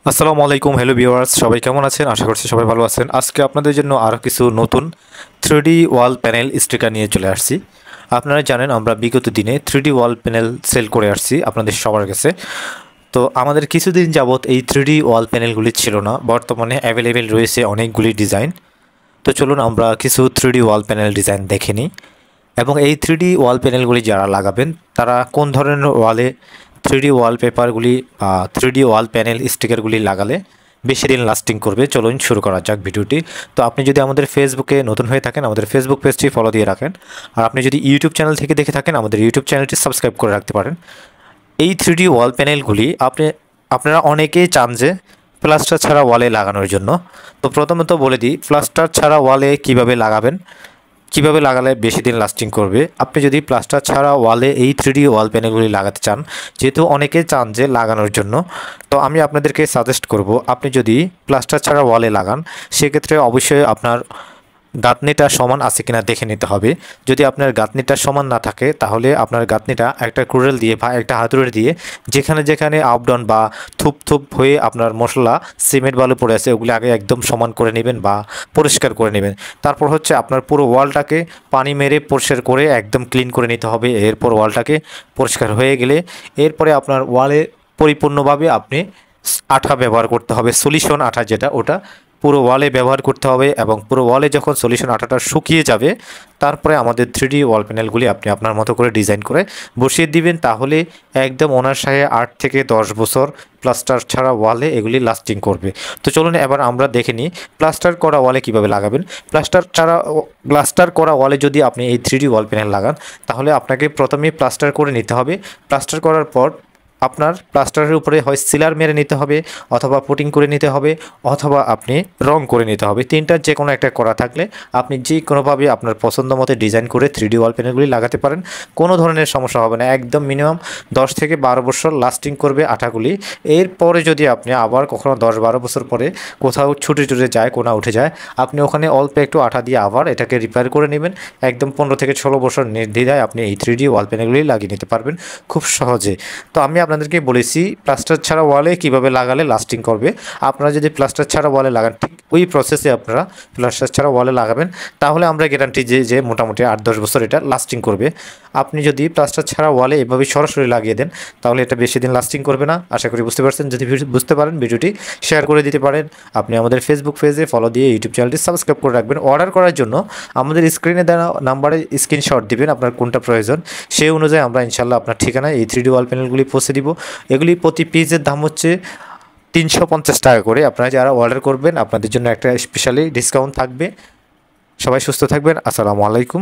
আসসালামু আলাইকুম, hello viewers, সবাই কেমন আছেন? আশা করছি সবাই ভালো আছেন। আজকে আপনাদের জন্য আরও কিছু নতুন 3D ওয়াল প্যানেল স্টিকার নিয়ে চলে আসছি। আপনারা জানেন আমরা বিগত দিনে 3D ওয়াল প্যানেল সেল করে আসছি আপনাদের সবার কাছে। তো আমাদের কিছুদিন যাবত এই 3D ওয়াল প্যানেলগুলি ছিল না, বর্তমানে অ্যাভেলেবেল রয়েছে অনেকগুলি ডিজাইন। তো চলুন আমরা কিছু 3D ওয়াল প্যানেল ডিজাইন দেখে নিই এবং এই 3D ওয়াল প্যানেলগুলি যারা লাগাবেন তারা কোন ধরনের ওয়ালে 3D ওয়ালপেপারগুলি বা 3D ওয়াল প্যানেল স্টিকারগুলি লাগালে বেশি দিন লাস্টিং করবে। চলুন শুরু করা যাক ভিডিওটি। তো আপনি যদি আমাদের ফেসবুকে নতুন হয়ে থাকেন আমাদের ফেসবুক পেজটি ফলো দিয়ে রাখেন, আর আপনি যদি ইউটিউব চ্যানেল থেকে দেখে থাকেন আমাদের ইউটিউব চ্যানেলটি সাবস্ক্রাইব করে রাখতে পারেন। এই 3D ওয়াল প্যানেলগুলি আপনারা অনেকেই চান যে প্লাস্টার ছাড়া ওয়ালে লাগানোর জন্য। তো প্রথমত বলে দিই প্লাস্টার ছাড়া ওয়ালে কিভাবে লাগাবেন, কিভাবে লাগালে বেশি দিন লাস্টিং করবে। আপনি যদি প্লাস্টার ছাড়া ওয়ালে এই 3D ওয়াল প্যানেলগুলি লাগাতে চান, যেহেতু অনেকে চান যে লাগানোর জন্য, তো আমি আপনাদেরকে সাজেস্ট করব আপনি যদি প্লাস্টার ছাড়া ওয়ালে লাগান সেক্ষেত্রে অবশ্যই আপনার গাঁথনিটা সমান আছে কিনা দেখে নিতে হবে। যদি আপনার গাঁথনিটা সমান না থাকে তাহলে আপনার গাঁথনিটা একটা ক্রুডেল দিয়ে বা একটা হাতুড়ি দিয়ে যেখানে যেখানে আপ ডাউন বা থুপ থুপ হয়ে আপনার মশলা সিমেন্ট বালু পড়ে আছে ওগুলি আগে একদম সমান করে নেবেন বা পরিষ্কার করে নেবেন। তারপর হচ্ছে আপনার পুরো ওয়ালটাকে পানি মেরে পরিষ্কার করে একদম ক্লিন করে নিতে হবে। এরপর ওয়ালটাকে পরিষ্কার হয়ে গেলে এরপরে আপনার ওয়ালে পরিপূর্ণভাবে আপনি আঠা ব্যবহার করতে হবে, সলিউশন আঠা যেটা, ওটা পুরো ওয়ালে ব্যবহার করতে হবে এবং পুরো ওয়ালে যখন সলিউশন আঠাটা শুকিয়ে যাবে তারপরে আমাদের 3D ওয়াল প্যানেলগুলি আপনি আপনার মতো করে ডিজাইন করে বসিয়ে দিবেন। তাহলে একদম অনায়াসে 8 থেকে 10 বছর প্লাস্টার ছাড়া ওয়ালে এগুলি লাস্টিং করবে। তো চলুন এবার আমরা দেখে নিই প্লাস্টার করা ওয়ালে কিভাবে লাগাবেন। প্লাস্টার করা ওয়ালে যদি আপনি এই 3D ওয়াল প্যানেল লাগান তাহলে আপনাকে প্রথমেই প্লাস্টার করে নিতে হবে। প্লাস্টার করার পর আপনার প্লাস্টারের উপরে হয় সিলার মেরে নিতে হবে, অথবা পুটিং করে নিতে হবে, অথবা আপনি রং করে নিতে হবে। তিনটার যে কোনো একটা করা থাকলে আপনি যে কোনোভাবে আপনার পছন্দ মতো ডিজাইন করে 3D ওয়াল প্যানেলগুলি লাগাতে পারেন, কোনো ধরনের সমস্যা হবে না। একদম মিনিমাম 10 থেকে 12 বছর লাস্টিং করবে আঠাগুলি। এরপরে যদি আপনি আবার কখনো 10-12 বছর পরে কোথাও ছুটে যায়, কোনা উঠে যায়, আপনি ওখানে অল্প একটু আঠা দিয়ে আবার এটাকে রিপেয়ার করে নেবেন। একদম 15 থেকে 16 বছর নির্দ্বিধায় আপনি এই 3D ওয়াল প্যানেলগুলি লাগিয়ে নিতে পারবেন খুব সহজে। তো আমি আপনাদেরকে বলেছি প্লাস্টার ছাড়া ওয়ালে কিভাবে লাগালে লাস্টিং করবে। আপনারা যদি প্লাস্টার ছাড়া ওয়ালে লাগান ঠিক ওই প্রসেসে আপনারা প্লাস্টার ছাড়া ওয়ালে লাগাবেন, তাহলে আমরা গ্যারান্টি যে মোটামুটি 8-10 বছর এটা লাস্টিং করবে। আপনি যদি প্লাস্টার ছাড়া ওয়ালে এভাবে সরাসরি লাগিয়ে দেন তাহলে এটা বেশি দিন লাস্টিং করবে না। আশা করি বুঝতে পারছেন। যদি বুঝতে পারেন ভিডিওটি শেয়ার করে দিতে পারেন। আপনি আমাদের ফেসবুক পেজে ফলো দিয়ে ইউটিউব চ্যানেলটি সাবস্ক্রাইব করে রাখবেন। অর্ডার করার জন্য আমাদের স্ক্রিনে দেওয়া নাম্বারে স্ক্রিনশট দিবেন আপনার কোনটা প্রয়োজন, সেই অনুযায়ী আমরা ইনশাল্লাহ আপনার ঠিকানায় এই 3D ওয়াল প্যানেলগুলি পৌঁছে দিব। এগুলি প্রতি পিসের দাম হচ্ছে 350 টাকা করে। আপনারা যারা অর্ডার করবেন আপনাদের জন্য একটা স্পেশালি ডিসকাউন্ট থাকবে। সবাই সুস্থ থাকবেন। আসসালামু আলাইকুম।